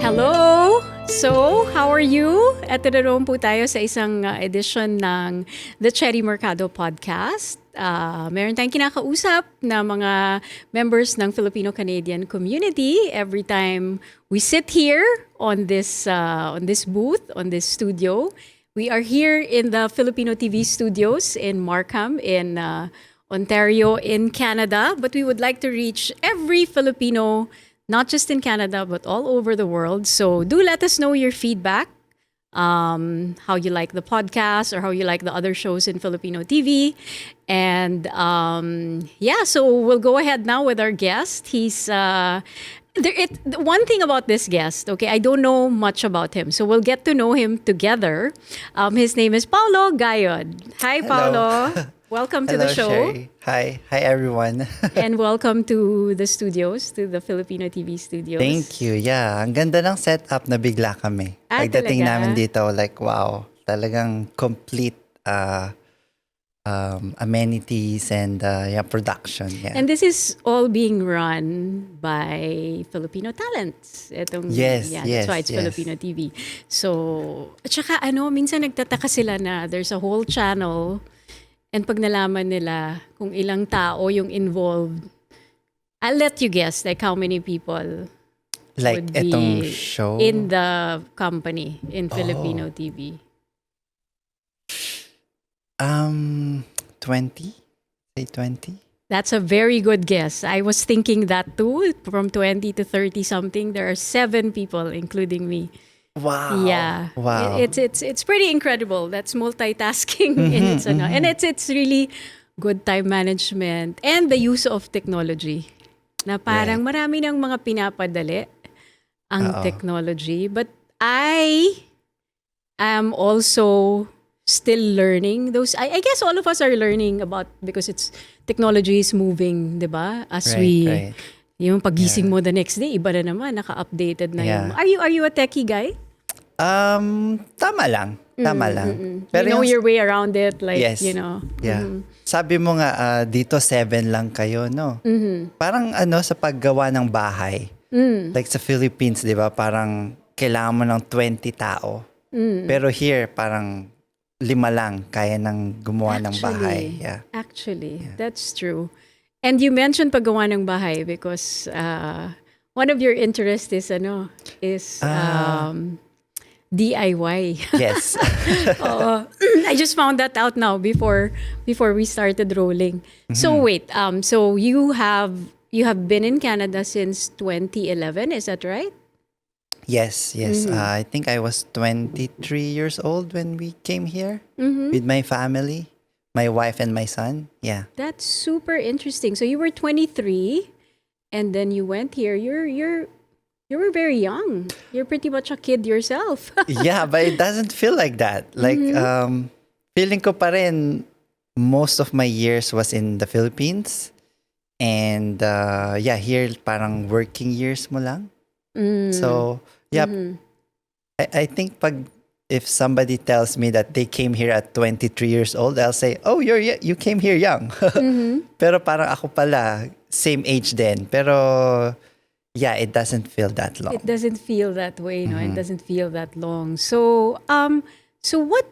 Hello! So, how are you? Ito na naman po tayo sa isang edition ng the CHERIE MERCADO podcast. Meron tayong kinakausap na mga members ng Filipino-Canadian community every time we sit here on this booth, on this studio. We are here in the Filipino TV studios in Markham in Ontario in Canada, but we would like to reach every Filipino, not just in Canada, but all over the world. So do let us know your feedback, how you like the podcast or how you like the other shows in Filipino TV. And so we'll go ahead now with our guest. He's one thing about this guest, okay, I don't know much about him. So we'll get to know him together. His name is Paolo Gayod. Hi, Paolo. Hello. Welcome to Hello, the show. Sherry. Hi everyone. And welcome to the studios, to the Filipino TV studios. Thank you. Yeah, ang ganda ng setup na bigla kami. Pagdating talaga? namin dito, like wow, talagang complete amenities and production. Yeah. And this is all being run by Filipino talents. Yes, that's why it's yes. Filipino TV. So, at saka minsan nagtataka sila na there's a whole channel and pag nalaman nila kung ilang tao yung involved, I'll let you guess like how many people Like would etong be show in the company in Filipino TV. 20? Say 20? That's a very good guess. I was thinking that too. From 20 to 30 something, there are 7 people, including me. Wow. Yeah. Wow. It's pretty incredible. That's multitasking in its and it's really good time management and the use of technology. Na parang marami ng mga pinapadali ang technology, but I am also still learning those. I guess all of us are learning about because it's technology is moving, 'di ba? As Right. yung pagising mo the next day, iba na naman, naka-updated na yung. Are you a techie guy? Tama lang. Pero you know yung your way around it, like, Yes. you know. Yeah. Sabi mo nga, dito 7 lang kayo, no? Parang sa paggawa ng bahay. Like sa Philippines, di ba? Parang kailangan mo ng 20 tao. Pero here, parang 5 lang kaya nang gumawa ng bahay. Yeah. Actually, that's true. And you mentioned paggawa ng bahay because one of your interests is DIY. Yes. I just found that out now before we started rolling. So wait, so you have been in Canada since 2011, is that right? Yes. I think I was 23 years old when we came here with my family, my wife and my son. Yeah. That's super interesting. So you were 23 and then you went here. You were very young. You're pretty much a kid yourself. Yeah, but it doesn't feel like that. Like, feeling ko pa rin, most of my years was in the Philippines. And, here, parang working years mo lang. So, I think if somebody tells me that they came here at 23 years old, I'll say, oh, you came here young. Pero parang ako pala, same age din. Pero, yeah, it doesn't feel that long. It doesn't feel that way, no? It doesn't feel that long. So, so what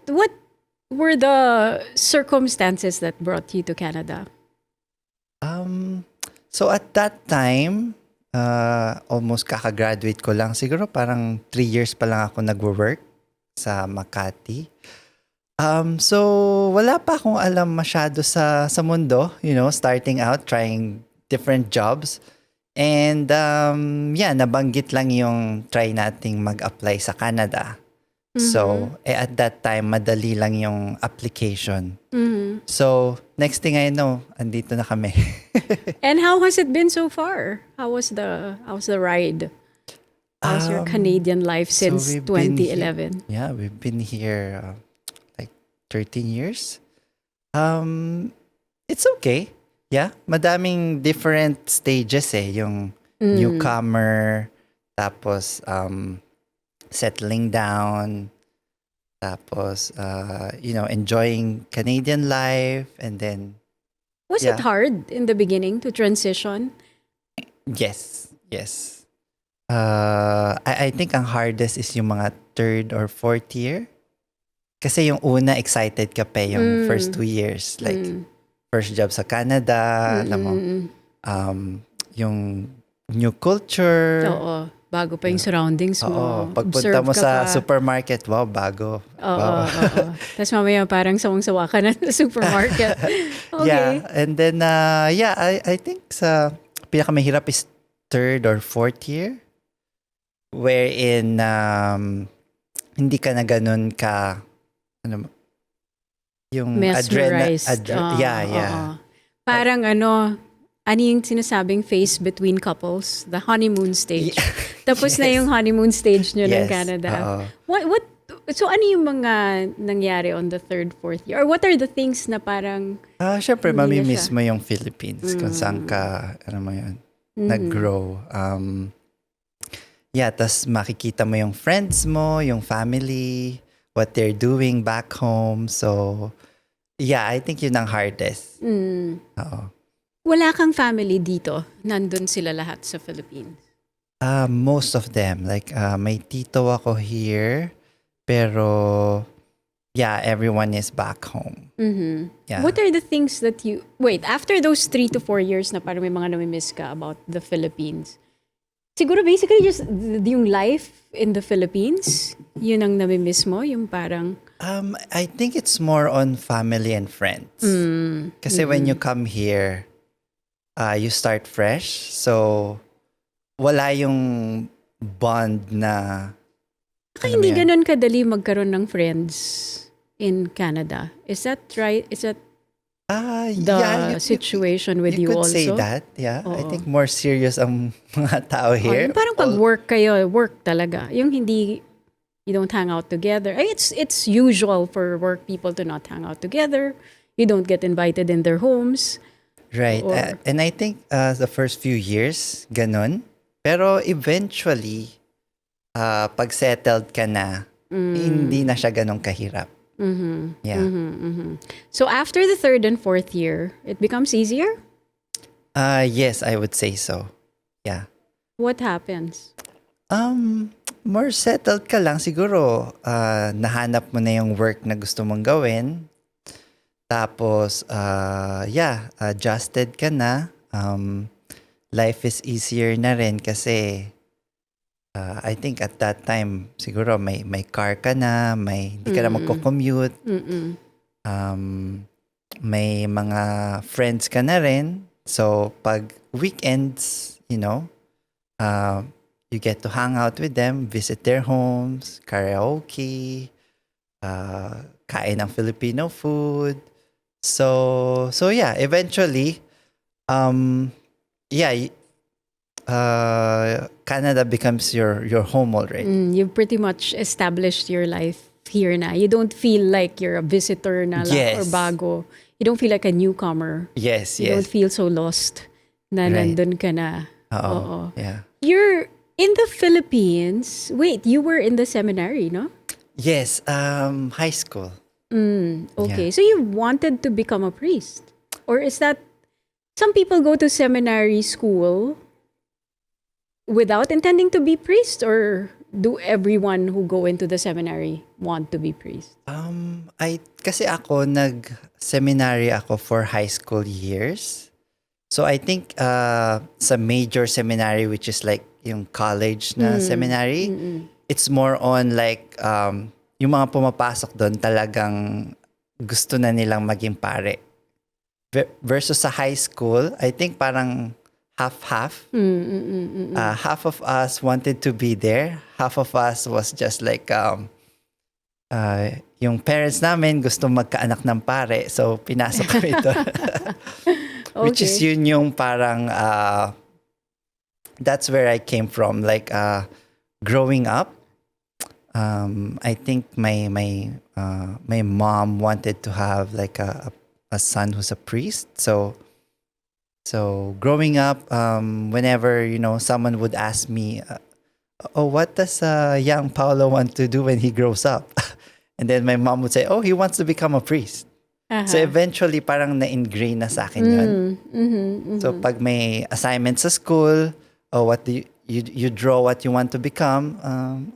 were the circumstances that brought you to Canada? So at that time, almost kakagraduate ko lang. Siguro parang 3 years pa lang ako nagwo-work sa Makati. So wala pa akong alam masyado sa mundo, starting out, trying different jobs. And nabanggit lang yung try nating mag-apply sa Canada. So, at that time, madali lang yung application. So, next thing I know, andito na kami. And how has it been so far? How's the ride? How's your Canadian life since 2011? We've been here like 13 years. It's okay. Yeah, madaming different stages yung newcomer, tapos settling down, tapos enjoying Canadian life, and then Was it hard in the beginning to transition? yes. I think ang hardest is yung mga third or fourth year. Kasi yung una, excited ka pa yung first 2 years. Like, first job sa Canada, alam mo, yung new culture. Oo. Bago pa yung surroundings mo. Oo. Pagpunta Observe mo ka sa pa. supermarket, wow, bago. Oo, Wow. oo. Tapos mamaya parang sawang-sawa ka na sa supermarket. Okay. Yeah, and then, I think sa pinakamahirap is third or fourth year. Wherein, hindi ka na ganun ka, ano, yung Mesmerized. yeah. Parang ano yung sinasabing phase between couples? The honeymoon stage. Tapos na Yes. yung honeymoon stage nyo ng Yes. Canada. Oo. So ano yung mga nangyari on the third, fourth year? Or what are the things na parang Syempre, Hindi na mamimiss siya. mo yung Philippines kung saan ka, ano mo yun, nag-grow. Tas makikita mo yung friends mo, yung family, what they're doing back home. So, yeah, I think yun ang hardest. Oo. wala kang family dito? Nandun sila lahat sa Philippines? Most of them. Like, may tito ako here, pero, yeah, everyone is back home. Yeah. What are the things that you... Wait, after those 3 to 4 years na parang may mga namimiss ka about the Philippines, siguro basically just yung life in the Philippines, yun ang namimiss mo? Yung parang... I think it's more on family and friends. Kasi when you come here, you start fresh. So, wala yung bond na... Baka hindi ganun kadali magkaroon ng friends in Canada. Is that right? Is that the situation with you could also? say that, yeah. I Oo. think more serious ang mga tao here. Yung parang pag work kayo, work talaga. Yung hindi, you don't hang out together. Ay, it's usual for work people to not hang out together. You don't get invited in their homes. Right. Or- And I think the first few years, ganun. Pero eventually, pag settled ka na, hindi na siya ganun kahirap. Yeah. So after the third and fourth year, it becomes easier? Yes, I would say so. Yeah. What happens? More settled ka lang. Siguro, nahanap mo na yung work na gusto mong gawin. Tapos, adjusted ka na. Life is easier na rin kasi I think at that time, siguro may car ka na, hindi ka na magko-commute. May mga friends ka na rin. So, pag weekends, you get to hang out with them, visit their homes, karaoke, kain ng Filipino food. So yeah, eventually, Canada becomes your home already. You've pretty much established your life here na. You don't feel like you're a visitor na lang Yes. or bago. You don't feel like a newcomer. Yes, You don't yes. feel so lost na Right. nandun ka na. Oo. Yeah. You're in the Philippines. Wait, you were in the seminary, no? Yes, high school. Okay. Yeah. So you wanted to become a priest? Or is that some people go to seminary school without intending to be priest, or do everyone who go into the seminary want to be priest? Kasi ako nag-seminary ako for high school years. So I think sa major seminary, which is like yung college na seminary, it's more on like yung mga pumapasok doon talagang gusto na nilang maging pare. Versus sa high school, I think parang half-half. Half of us wanted to be there. Half of us was just like yung parents namin gusto magkaanak ng pare. So pinasok kami doon. Which is yun yung parang that's where I came from. Like growing up, I think my mom wanted to have like a son who's a priest. So growing up, whenever someone would ask me, "Oh, what does young Paolo want to do when he grows up?" And then my mom would say, "Oh, he wants to become a priest." So eventually, parang na-ingrain na sa akin yun. So pag may assignment sa school, oh, what do you draw what you want to become.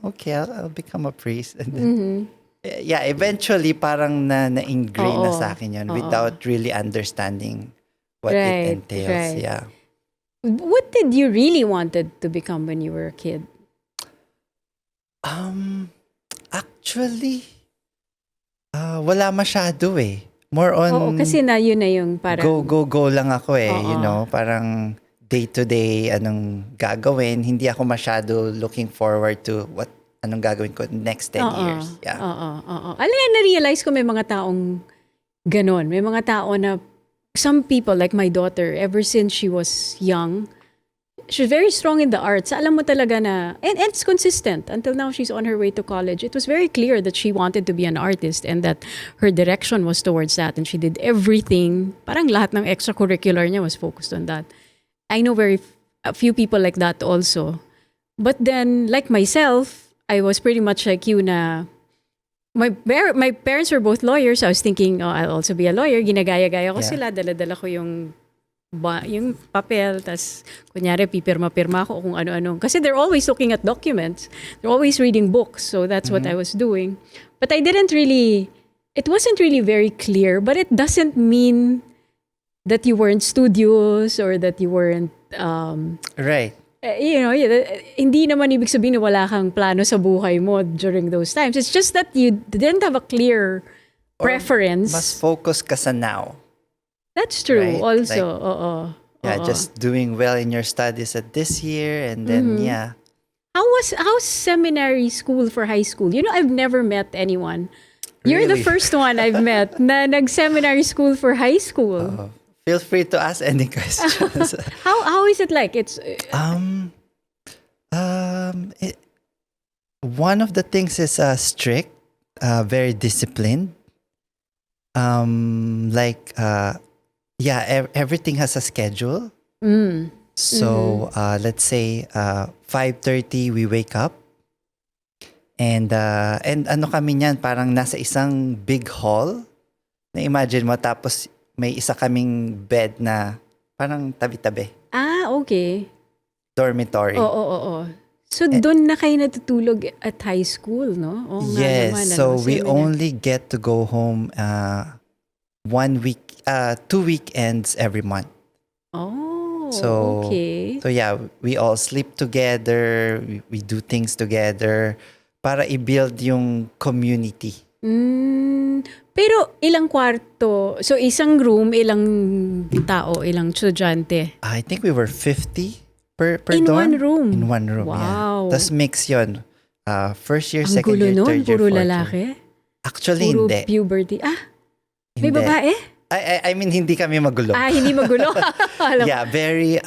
Okay, I'll become a priest. And then, yeah, eventually parang na-ingrain na sa akin yun without really understanding what it entails. Right. Yeah. What did you really wanted to become when you were a kid? Actually, wala masyado eh. More on Oo, kasi yun na yung parang... go lang ako eh. You know, parang day-to-day, anong gagawin. Hindi ako masyado looking forward to anong gagawin ko next 10 years. Yeah. Alam yan, na-realize ko may mga taong ganon. May mga tao na, some people, like my daughter, ever since she was young, she's very strong in the arts. Alam mo talaga na, and it's consistent. Until now, she's on her way to college. It was very clear that she wanted to be an artist and that her direction was towards that. And she did everything. Parang lahat ng extracurricular niya was focused on that. I know a few people like that also. But then, like myself, I was pretty much like you na, my parents were both lawyers. I was thinking, I'll also be a lawyer. Ginagaya-gaya ko sila. Dala-dala ko yung papel, tas kunyari pipirma-pirma ko kung ano-ano. Kasi they're always looking at documents. They're always reading books. So that's what I was doing. But it wasn't really very clear, but it doesn't mean that you weren't studious or that you weren't, right. Hindi naman ibig sabihin na wala kang plano sa buhay mo during those times. It's just that you didn't have a clear preference. Mas focus ka sa now. That's true, Right? also. Yeah, just doing well in your studies at this year, and then How's seminary school for high school? I've never met anyone. You're the Really? first one I've met na nag-seminary school for high school. Feel free to ask any questions. How is it like? It's one of the things is strict, very disciplined. Everything has a schedule. So let's say 5:30 we wake up. And ano kami niyan, parang nasa isang big hall. Na imagine mo, tapos may isa kaming bed na parang tabi-tabi. Okay. Dormitory. Oo. So doon na kayo natutulog at high school, no? Oo nga Yes, naman, so we seminar. only get to go home 2 weekends every month. Oh, So, okay. So yeah, we all sleep together, we do things together para i-build yung community. Pero ilang kwarto? So isang room, ilang tao, ilang estudyante? I think we were 50 per In dorm. one room? In one room, Wow. yeah. Tapos mix yun. First year, Ang second gulo year, nun, third year, puro fourth lalaki? year. Actually, Puro hindi. puberty. May Hindi. babae? I mean, hindi kami magulo. Hindi magulo. Alam ko. Yeah, very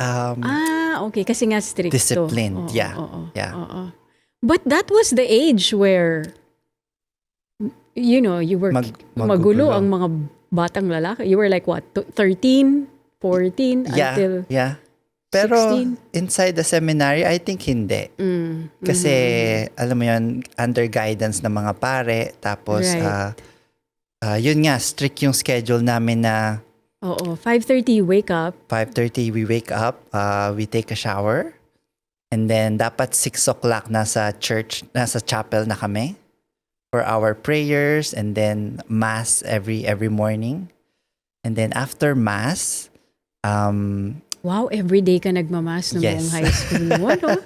Okay. Kasi nga strict. disciplined. Oo, Yeah. oo, Yeah. oo. But that was the age where, you were magulo ang mga batang lalaki. You were like what? 13, 14, Yeah, until yeah. Pero 16? inside the seminary, I think hindi. Kasi, alam mo yun, under guidance ng mga pare. Tapos, Right. yun nga, strict yung schedule namin na 5:30 wake up. 5:30 we wake up, we take a shower. And then, dapat 6 o'clock nasa church, nasa chapel na kami for our prayers and then mass every morning. And then after mass, Wow, everyday ka nagmamas ng Yes. buong high school mo, no?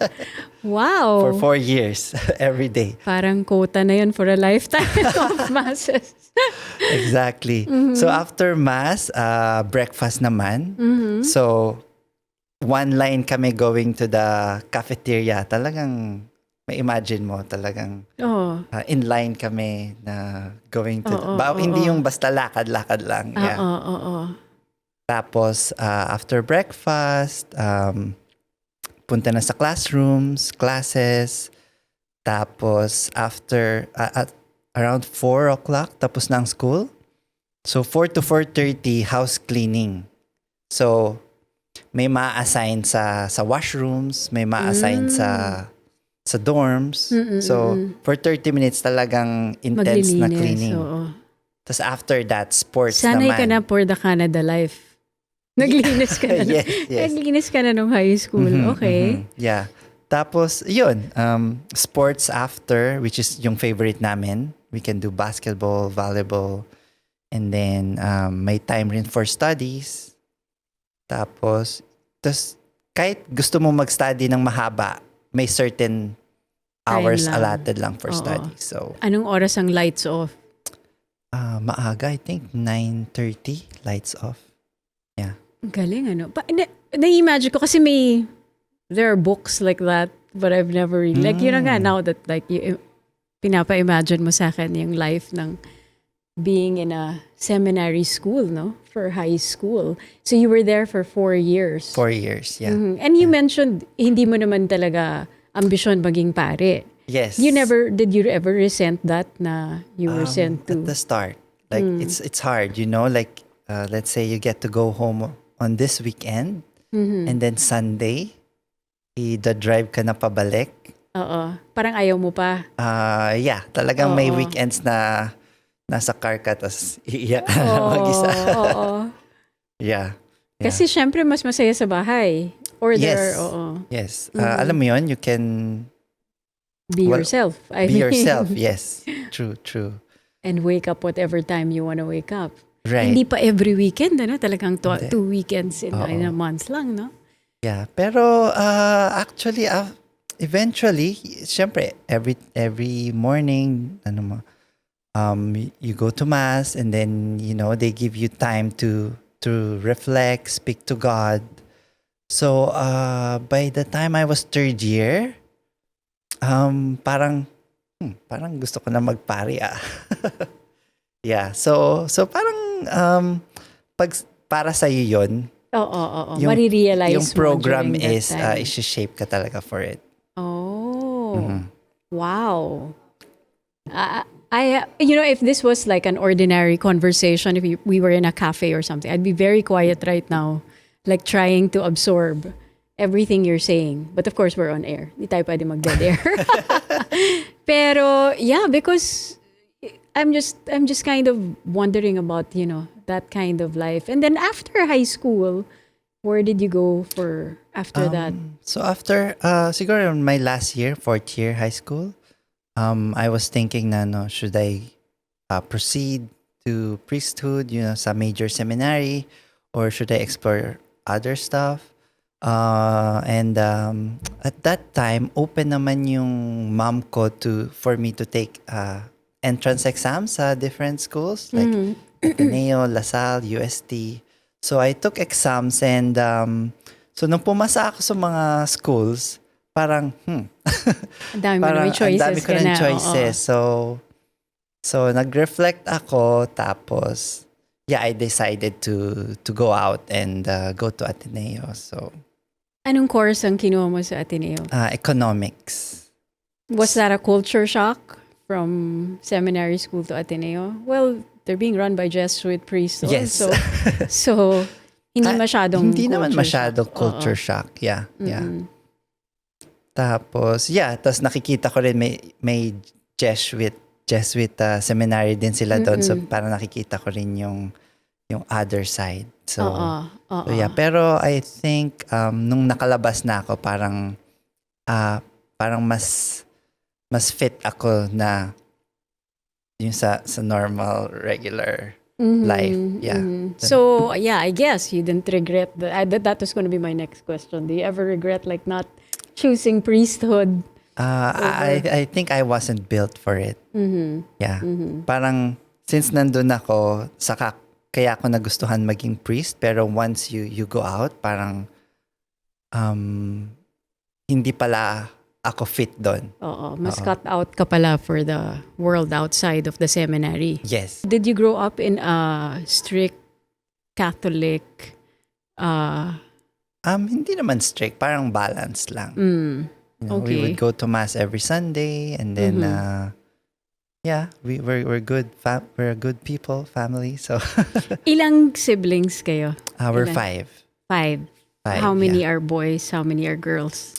Wow. for 4 years, every day. Parang quota na yun for a lifetime of masses. Exactly. So after mass, breakfast naman. So one line kami going to the cafeteria. Talagang may imagine mo, talagang in line kami na going to hindi yung basta lakad-lakad lang. Yeah. Tapos after breakfast, punta na sa classes. Tapos after at around 4 o'clock, tapos na ang school. So 4 to 4:30, house cleaning. So may ma-assign sa washrooms, may ma-assign sa dorms. So for 30 minutes talagang intense na cleaning. Tapos after that, sports Sanay naman. ka na for the Canada life. Naglinis ka na. Yes. Naglinis ka na nung high school. Okay. Yeah. Tapos, yun, sports after, which is yung favorite namin. We can do basketball, volleyball, and then may time rin for studies. Tapos, kahit gusto mo mag-study ng mahaba, may certain hours lang. allotted lang for Oo. study. So, Anong oras ang lights off? maaga, I think 9:30 lights off. Yeah. Galing, ano? Na-imagine ko kasi there are books like that, but I've never really, like, yun na nga, now that, like, pinapa-imagine mo sa akin yung life ng being in a seminary school, no? For high school. So you were there for 4 years. 4 years, yeah. Mhm. And you mentioned, hindi mo naman talaga ambisyon maging pare. Yes. Did you ever resent that na you were sent to? At the start, like it's hard, like let's say you get to go home on this weekend, and then Sunday, i-drive ka na pabalik. Oo. Parang ayaw mo pa. Yeah, talagang may Oo. weekends na nasa car ka tapos iiyak ka na mag-isa. Oo. Yeah. Kasi syempre mas masaya sa bahay. Or Yes. oo. Yes. Alam mo yun, you can Be yourself. I be mean, yourself. Yes. True. And wake up whatever time you want to wake up. Right. Hindi pa every weekend, ano? Talagang Hindi. 2 weekends in a month lang, no? Yeah, pero actually eventually, syempre every morning you go to mass, and then they give you time to reflect, speak to God. So by the time I was 3rd year, parang gusto ko na magpari. Yeah, so parang pag para sa iyo 'yon. Oo. Marirealize Yung program mo during that is time. i-shape ka talaga for it. Oh. Wow. If this was like an ordinary conversation, if we were in a cafe or something, I'd be very quiet right now, like trying to absorb everything you're saying. But of course, we're on air. Hindi tayo pwede mag-dead air. Pero yeah, because I'm just kind of wondering about, that kind of life. And then after high school, where did you go for after that? So after siguro my last year, 4th year high school, I was thinking na should I proceed to priesthood, sa major seminary, or should I explore other stuff? And at that time, open naman yung mom ko for me to take entrance exams sa different schools like Ateneo, LaSalle, UST. So I took exams, and so nung pumasa ako sa mga schools, parang Ang dami mo parang na may choices ang dami ko ka ng na. choices. Oo. So nag-reflect ako, tapos I decided to go out and go to Ateneo. So Anong course ang kinuha mo sa Ateneo? economics. Was that a culture shock from seminary school to Ateneo? Well, they're being run by Jesuit priests. Yes. So hindi masyadong Hindi naman culture masyadong shock. culture shock. Yeah. Tapos nakikita ko rin may Jesuit seminary din sila doon. So parang nakikita ko rin yung other side. So, so yeah, pero I think nung nakalabas na ako, parang mas fit ako na yung sa normal regular life. Yeah. So yeah, I guess you didn't regret that was going to be my next question. Do you ever regret like not choosing priesthood? I think I wasn't built for it. Yeah. Parang since nandun ako, kaya ako nagustuhan maging priest, pero once you go out, parang hindi pala ako fit doon. Mas cut out ka pala for the world outside of the seminary. Yes. Did you grow up in a strict Catholic? Hindi naman strict, parang balance lang. We would go to mass every Sunday, and then we're good. We're a good people, family. So Ilang siblings kayo? we're 5. 5. How many are boys? How many are girls?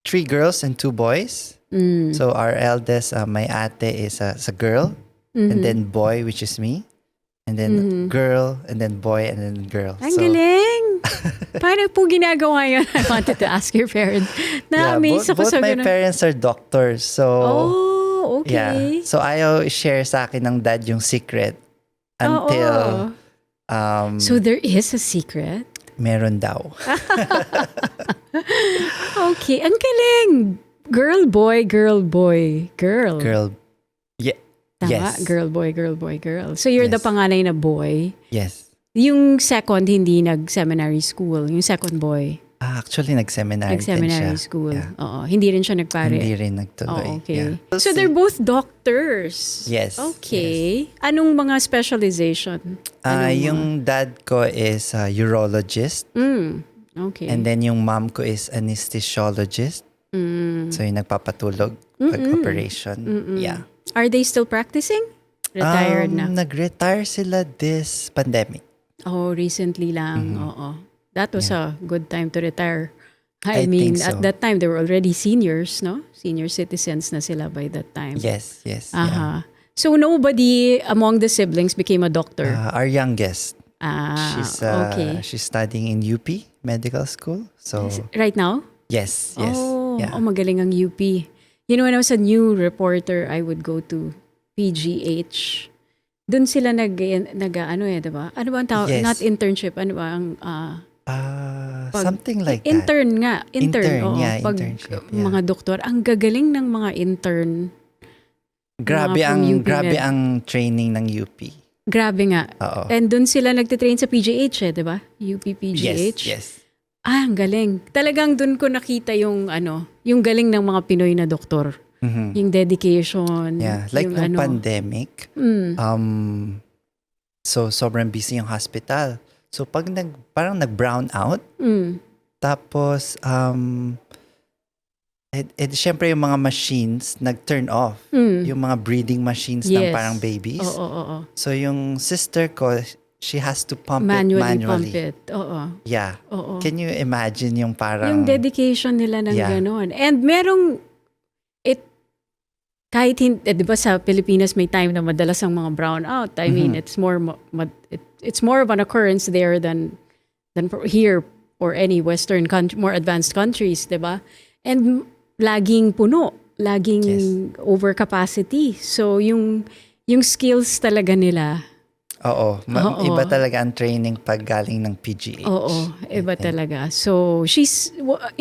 3 girls and 2 boys. So our eldest, my ate, is a girl, and then boy, which is me, and then girl, and then boy, and then girl. Ang galing! Paano po ginagawa yun? I wanted to ask your parents. Na-amaze ako both sa my ganun. parents are doctors. So, Oh, okay. yeah. So, ayaw share sa akin ng dad yung secret until So there is a secret? meron daw. Okay. Ang galing. Girl, boy, girl, boy, girl. Girl. Yeah. Tama? Yes. Girl, boy, girl, boy, girl. So you're the Yes. panganay na boy. Yes. Yung second, hindi nag-seminary school. Yung second boy, Actually, nag-seminary din siya. nag-seminary school. Yeah. Oo. Hindi rin siya nagpare. Hindi rin nagtuloy. Oh, okay. Yeah. So they're both doctors. Yes. Okay. Anong mga specialization? Yung dad ko is a urologist. Okay. And then yung mom ko is anesthesiologist. So yung nagpapatulog pag operation. Yeah. Are they still practicing? Retired na. Nag-retire sila this pandemic. Oh, recently lang. Oo. That was a good time to retire. I I mean, think so. at that time, they were already seniors, no? Senior citizens na sila by that time. Yes. Aha. So nobody among the siblings became a doctor? Our youngest. Okay. She's studying in UP Medical School. So Right now? yes. Oh, Yeah. magaling ang UP. You know, when I was a new reporter, I would go to PGH. Doon sila ano diba? Ano ba ang tawag? Yes. Not internship. Ano ba ang... Something like that. Intern nga. Intern. Oo. Yeah, Pag internship. Yeah. mga doktor, ang gagaling ng mga intern. Grabe mga ang from UP grabe Med. ang training ng UP. Grabe nga. Oo. And doon sila nagtitrain sa PGH di ba? UP PGH. Yes. Ang galing. Talagang doon ko nakita yung yung galing ng mga Pinoy na doktor. Yung dedication. Yeah, like yung nung pandemic. So sobrang busy yung hospital. So pag parang nag-brown out, tapos syempre yung mga machines nag-turn off. Yung mga breeding machines ng parang babies. Oo. So yung sister ko, she has to pump Manually it manually. pump it. Oo. Yeah. Oo. Can you imagine yung parang... Yung dedication nila ng Yeah. ganon. And merong, kahit di ba sa Pilipinas may time na madalas ang mga brown out. I mean, it's more it's more of an occurrence there than here or any Western country, more advanced countries, di ba? And laging puno, laging overcapacity. So yung skills talaga nila. Oo. Oo. Iba talaga ang training pag galing ng PGH. Oo, iba talaga. So is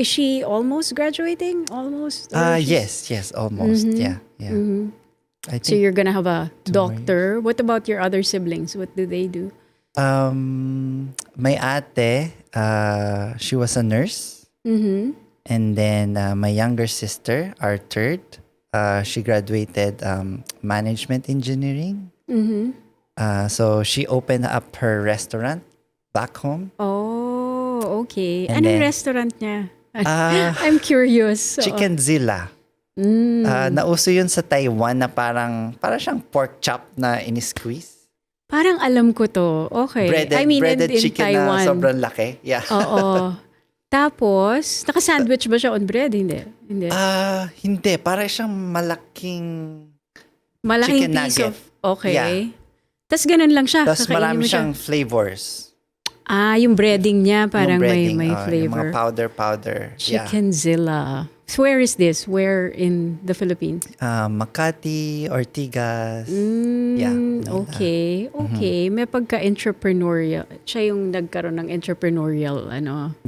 she almost graduating? Almost? Or Yes, almost. Yeah. I So think you're gonna have a 2 more doctor. What about your other siblings? What do they do? my ate, she was a nurse. And then my younger sister, our third, she graduated management engineering. So she opened up her restaurant back home. Oh, okay. And Anong then, restaurant niya? I'm curious. Oo. Chickenzilla. Nauso yun sa Taiwan na para siyang pork chop na in-squeeze. Parang alam ko to. Okay. Breaded in chicken Taiwan. na sobrang laki. Yeah. Oo. Tapos, naka-sandwich ba siya on bread? Hindi. Hindi. Para siyang malaking Malaking chicken piece nugget. of... Okay. Yeah. Tapos ganun lang siya. Tapos Kakainin marami mo siya. siyang flavors. Yung breading niya parang Yung breading, may yung mga flavor. powder. Yeah. Chickenzilla. So where is this? Where in the Philippines? Makati, Ortigas. Yeah. Manila. Okay. May pagka-entrepreneurial. Siya yung nagkaroon ng entrepreneurial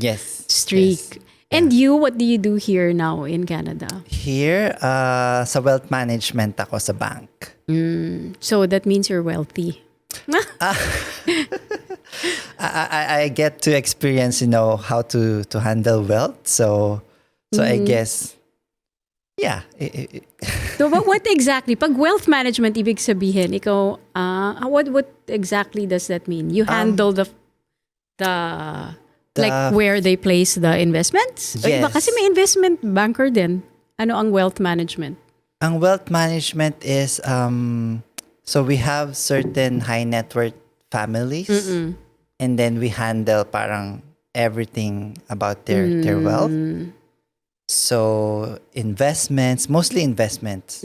Yes. streak. Yes. And you, what do you do here now in Canada? Here, sa wealth management ako sa bank. So that means you're wealthy. I get to experience, how to handle wealth. So I guess, yeah. So what exactly? Pag wealth management, ibig sabihin, ikaw, what exactly does that mean? You handle the like where they place the investments? O iba, Yes. kasi may investment banker din. Ano ang wealth management? Ang wealth management is, so we have certain high net worth families. And then we handle parang everything about their wealth. So investments, mostly investments.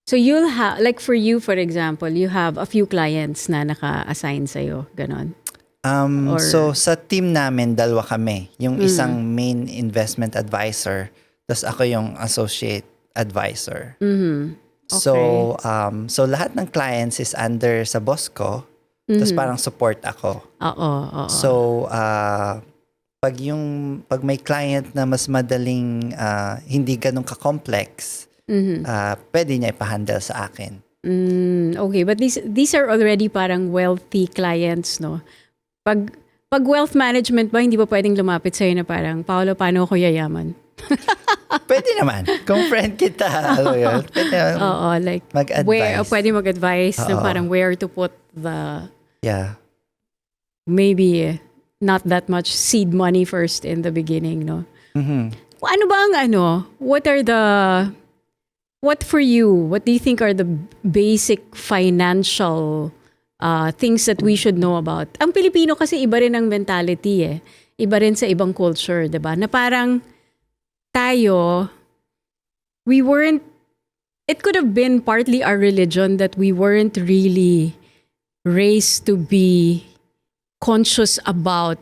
So you'll have, like for you, for example, you have a few clients na naka-assign sa'yo. Ganon. So sa team namin, dalawa kami. Yung isang main investment advisor, tapos ako yung associate advisor. So so lahat ng clients is under sa boss ko, tapos parang support ako. Oo. So pag may client na mas madaling hindi ganun ka-complex, pwede niya ipa-handle sa akin. Okay, but these are already parang wealthy clients, no? Pag wealth management ba, hindi ba pwedeng lumapit sa'yo na parang, Paolo, paano ako yayaman? Pwede naman. Kung friend kita, alam mo yun, pwede Oo, like, mag-advise. pwede mag-advise na parang where to put the, maybe not that much seed money first in the beginning, no? Ano ba ang what for you, what do you think are the basic financial things that we should know about? Ang Pilipino kasi iba rin ang mentality eh. Iba rin sa ibang culture, 'di ba? Na parang tayo, it could have been partly our religion that we weren't really raised to be conscious about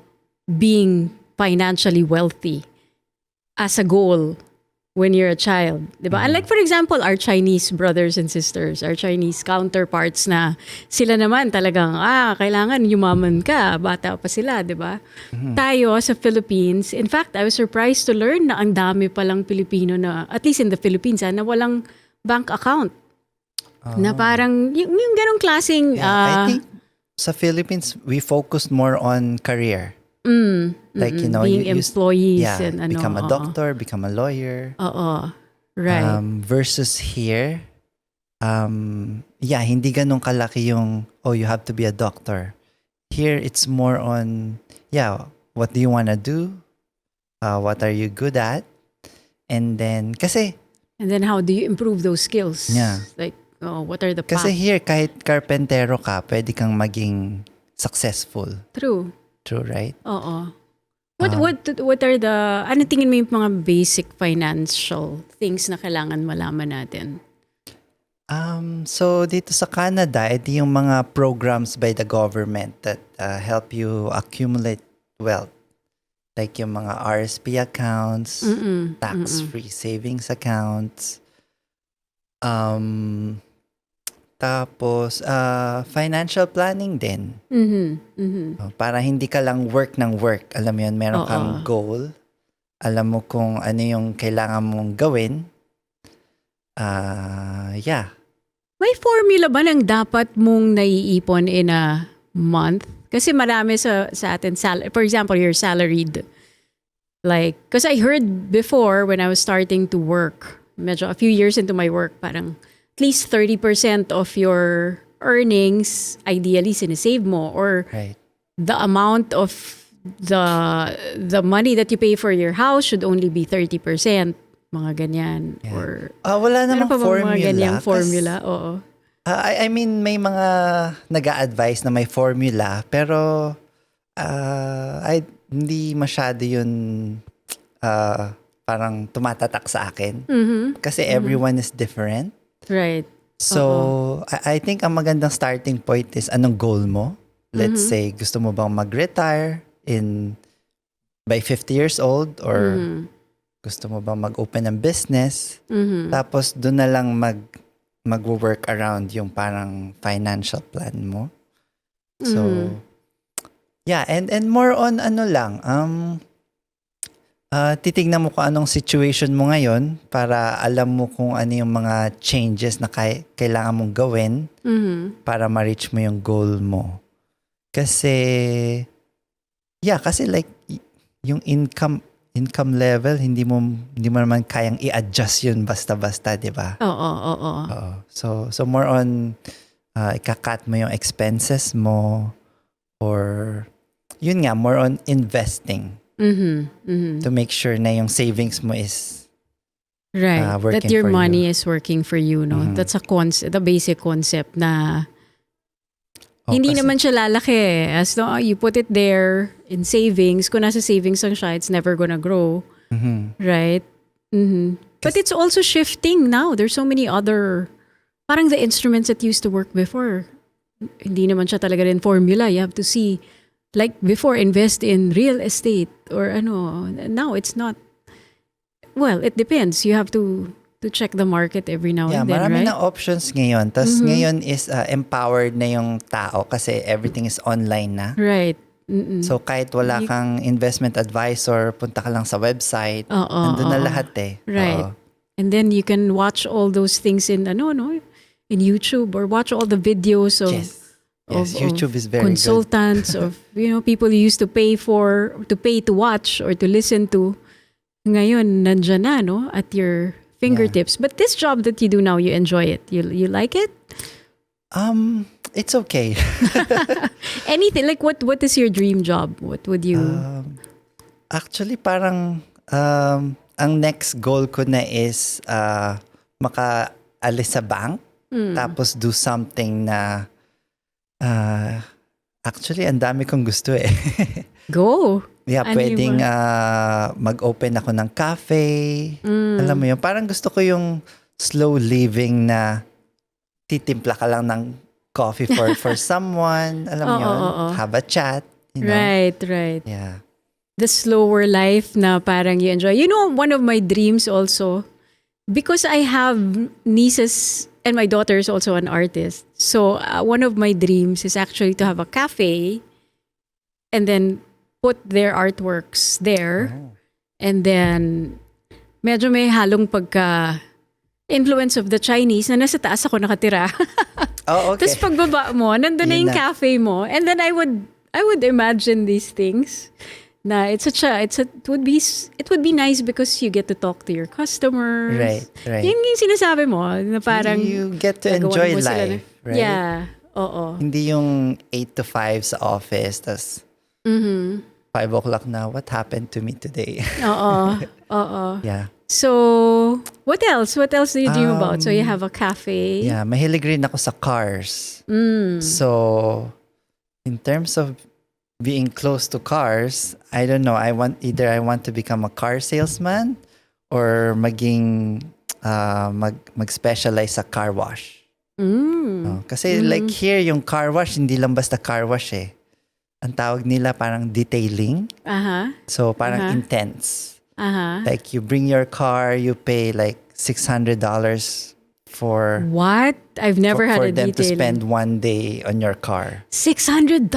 being financially wealthy as a goal when you're a child, di ba? Unlike, for example, our Chinese brothers and sisters, our Chinese counterparts na sila naman talagang, kailangan yumaman ka, bata pa sila, di ba? Tayo sa Philippines, in fact, I was surprised to learn na ang dami palang Pilipino na, at least in the Philippines, na walang bank account. Na parang, yung ganong klaseng... I think sa Philippines, we focused more on career. Like, you know, being employees and become a doctor, become a lawyer. Right. Versus here, hindi ganun kalaki yung, you have to be a doctor. Here, it's more on, what do you want to do? What are you good at? And then how do you improve those skills? Yeah. Like, what are the paths? Kasi here, kahit karpentero ka, pwede kang maging successful. True, right? Oo. What are the, ano tingin mo yung mga basic financial things na kailangan malaman natin? So dito sa Canada, ito yung mga programs by the government that help you accumulate wealth. Like yung mga RSP accounts, tax-free savings accounts, tapos financial planning din. Para hindi ka lang work ng work. Alam mo yun, meron kang goal. Alam mo kung ano yung kailangan mong gawin. May formula ba ng dapat mong naiipon in a month? Kasi marami sa atin, for example, you're salaried. Like, because I heard before when I was starting to work, medyo a few years into my work, parang at least 30% of your earnings, ideally, sinisave mo. Or the amount of the money that you pay for your house should only be 30%. Mga ganyan. Or, wala namang formula. Mga ganyang formula? Oo. I mean, may mga nag-a-advise na may formula, pero hindi masyado yun parang tumatatak sa akin. Kasi everyone is different. Right. So, I think ang magandang starting point is anong goal mo? Let's say, gusto mo bang mag-retire by 50 years old? Or gusto mo bang mag-open ng business? Tapos, doon na lang mag-work around yung parang financial plan mo. So, and more on titignan mo kung anong situation mo ngayon para alam mo kung ano yung mga changes na kailangan mong gawin para ma-reach mo yung goal mo. Kasi like yung income level, hindi mo naman kayang i-adjust yun basta-basta, di ba? Oo. So more on ika-cut mo yung expenses mo, or yun nga, more on investing. To make sure na yung savings mo is working that your for money you. is working for you, no? That's the basic concept na hindi naman siya lalaki. As long you put it there in savings, kung nasa savings lang siya, it's never gonna grow. Right? But it's also shifting now. There's so many other, parang the instruments that used to work before, hindi naman siya talaga rin formula. You have to see like before, invest in real estate or ano. Now it's not. Well, it depends. You have to check the market every now Yeah, and then, marami right? na options ngayon. Tapos ngayon is empowered na yung tao kasi everything is online na. Right. Mm-mm. So kahit wala You- kang investment advisor, punta ka lang sa website. Oo, Nandun na oo. lahat eh. Right. Oo. And then you can watch all those things in in YouTube, or watch all the videos of Yes. Yes, of YouTube is very consultants of people you used to pay to watch or to listen to. Ngayon nandiyan na at your fingertips. But this job that you do now, you enjoy it. You like it? good. It's okay. Anything like what is your dream job? What would you Actually, parang ang next goal ko na is makaalis sa bank. Tapos do something na actually, ang dami kong gusto eh. go? Yeah, Ano pwedeng yung mag-open ako ng cafe. Alam mo yun, parang gusto ko yung slow living na titimpla ka lang ng coffee for someone. Alam mo yun, have a chat. You know? Right. Yeah. The slower life na parang you enjoy. One of my dreams also, because I have nieces and my daughter is also an artist. So one of my dreams is actually to have a cafe and then put their artworks there. Oh. And then medyo may halong pagka influence of the Chinese na nasa taas ako nakatira. Oh, okay. Tapos pagbaba mo, nandun na Yun yung na. cafe mo. And then I would imagine these things. Na it would be nice because you get to talk to your customers. Right. Yung Mm-hmm. sinasabi mo na parang You get to gagawan enjoy mo sila life, right? Yeah. Oo. Hindi yung 8 to 5 sa office, tas 5 o'clock na, what happened to me today? Oo. Yeah. So, what else? What else do you dream about? So you have a cafe. Yeah, mahilig rin ako sa cars. So, in terms of being close to cars, I don't know. I want to become a car salesman or maging mag-specialize sa car wash. Kasi like here, yung car wash, hindi lang basta car wash eh. Ang tawag nila parang detailing. So parang intense. Like you bring your car, you pay like $600 for What? I've never had for a them to detailing. spend one day on your car. $600.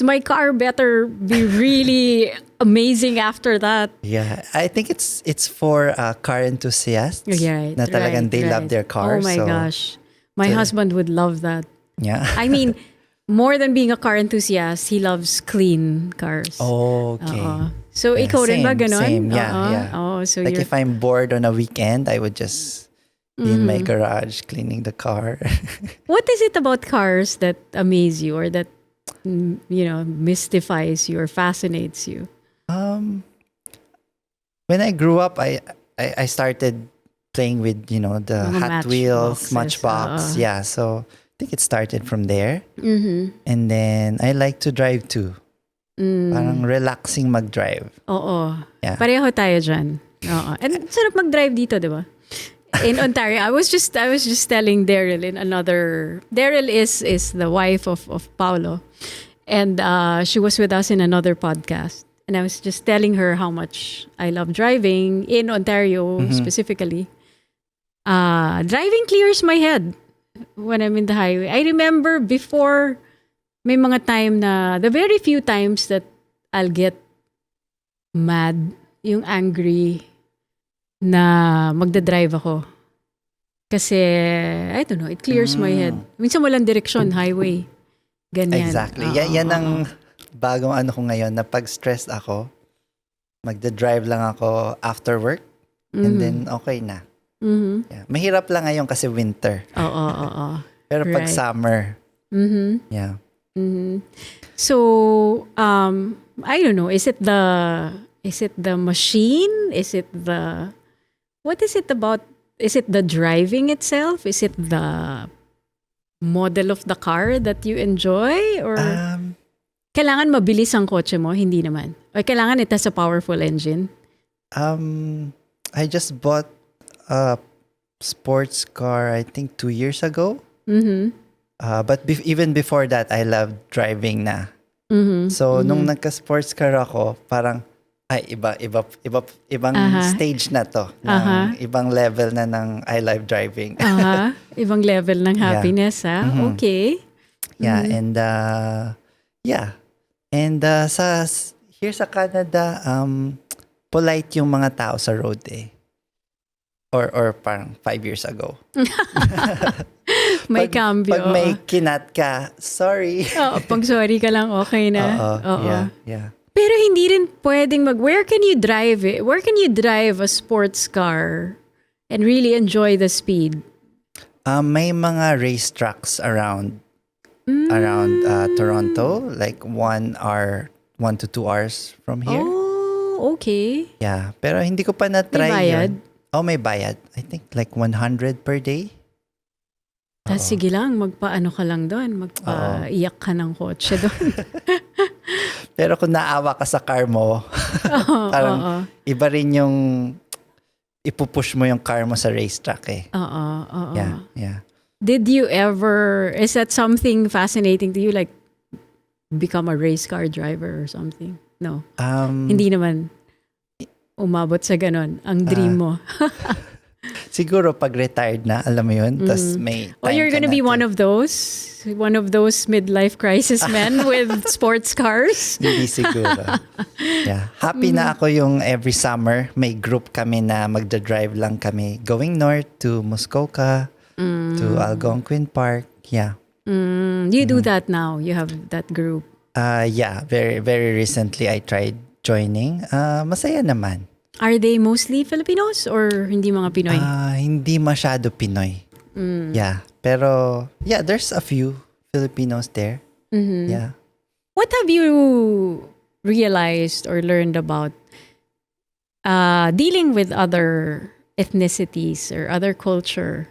My car better be really amazing after that. Yeah, I think it's for car enthusiasts Right, na talagang they love their Oh car. my so, gosh. My husband would love that. Yeah. I mean, more than being a car enthusiast, he loves clean cars. Okay. So, Yeah, ikaw rin ba ganon? Same. Yeah. Oh, so Like you're... if I'm bored on a weekend, I would just be in my garage cleaning the car. What is it about cars that amaze you or that, mystifies you or fascinates you? When I grew up, I started playing with, the Mga Hot Wheels, Matchboxes, Matchbox. Yeah, so I think it started from there. And then I like to drive too. Parang relaxing mag-drive. Oo. Yeah. Pareho tayo dyan. Oo. And sarap mag-drive dito, di ba? In Ontario, I was just telling Daryl Daryl is the wife of Paolo. And she was with us in another podcast. And I was just telling her how much I love driving in Ontario specifically. Driving clears my head when I'm in the highway. I remember before, may mga time na, the very few times that I'll get mad, yung angry, na magdadrive ako. Kasi, I don't know, it clears my head. Minsan walang direksyon, highway. Ganyan. Exactly. Yan ang bagong ano ko ngayon na pag stressed ako, magda-drive lang ako after work and then okay na. Yeah. Mahirap lang ngayon kasi winter. Oo. Pero pag Right. summer, yeah. So, I don't know, is it the machine? What is it about? Is it the driving itself? Is it the model of the car that you enjoy? Or kailangan mabilis ang kotse mo? Hindi naman. Or kailangan it has a powerful engine? I just bought a sports car, I think 2 years ago. But even before that, I loved driving na. So, nung nagka-sports car ako, parang, ay, ibang stage na to. Ng ibang level na ng I love driving. Ibang level ng happiness, ha? Okay. Yeah, and yeah. And here sa Canada, polite yung mga tao sa road eh. Or parang 5 years ago. May cambio. Pag may kinat ka, sorry. Pag sorry ka lang, okay na. Yeah. Pero hindi rin pwedeng where can you drive it? Where can you drive a sports car and really enjoy the speed? May mga racetracks around Toronto, like 1 to 2 hours from here. Oh, okay. Yeah, pero hindi ko pa na-try May bayad? yun. May bayad. I think like 100 per day. Sige lang, magpaano ka lang doon. Magpaiyak ka ng kotse doon. Pero kung naawa ka sa car mo, parang iba rin yung ipupush mo yung car mo sa racetrack eh. Yeah. Did you ever, is that something fascinating to you? Like, become a race car driver or something? No. Hindi naman umabot sa ganon ang dream mo. Siguro pag retired na, alam mo yun, tas may time you're gonna be one of those midlife crisis men with sports cars? Hindi siguro. Yeah. Happy na ako yung every summer, may group kami na magdadrive lang kami going north to Muskoka, to Algonquin Park. Yeah. You do that now? You have that group? Yeah. Very, very recently I tried joining. Masaya naman. Are they mostly Filipinos or hindi mga Pinoy? Hindi masyado Pinoy. Yeah. Pero, yeah, there's a few Filipinos there. Yeah. What have you realized or learned about dealing with other ethnicities or other culture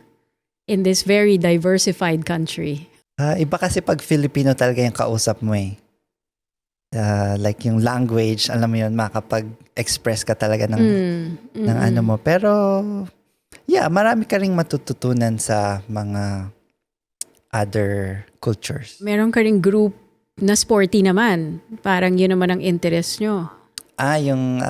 in this very diversified country? Iba kasi pag Filipino talaga yung kausap mo eh. Like yung language, alam mo yun, makapag-express ka talaga ng ano mo. Pero, yeah, marami ka ring matututunan sa mga other cultures. Meron ka ring group na sporty naman. Parang yun naman ang interest nyo. Yung